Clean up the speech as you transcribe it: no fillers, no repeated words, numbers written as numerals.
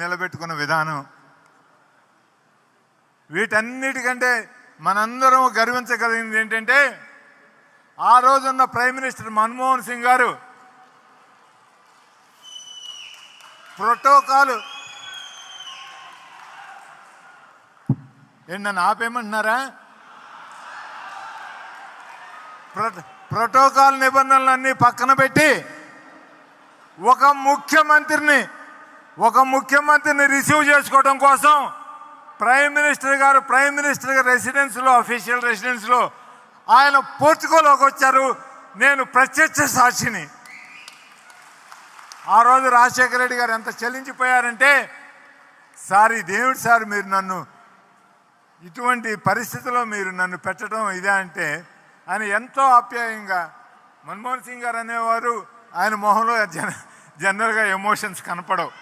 నిలబెట్టుకున్న విధానం, వీటన్నిటికంటే మనందరం గర్వించగలిగింది ఏంటంటే ఆ రోజున్న ప్రైమ్ మినిస్టర్ మన్మోహన్ సింగ్ గారు ప్రోటోకాల్ నన్ను ఆపేయమంటున్నారా? ప్రోటోకాల్ నిబంధనలన్నీ పక్కన పెట్టి ఒక ముఖ్యమంత్రిని రిసీవ్ చేసుకోవడం కోసం ప్రైమ్ మినిస్టర్ రెసిడెన్స్లో, అఫీషియల్ రెసిడెన్స్లో ఆయన పోర్చుగల్లోకి వచ్చారు. నేను ప్రత్యక్ష సాక్షిని. ఆ రోజు రాజశేఖర రెడ్డి గారు ఎంత చెల్లించిపోయారంటే, సార్ దేవుడు సార్ మీరు నన్ను ఇటువంటి పరిస్థితిలో మీరు నన్ను పెట్టడం ఇదే అంటే ఆయన ఎంతో ఆప్యాయంగా. మన్మోహన్ సింగ్ గారు అనేవారు ఆయన మొహంలో జనరల్గా ఎమోషన్స్ కనపడవు.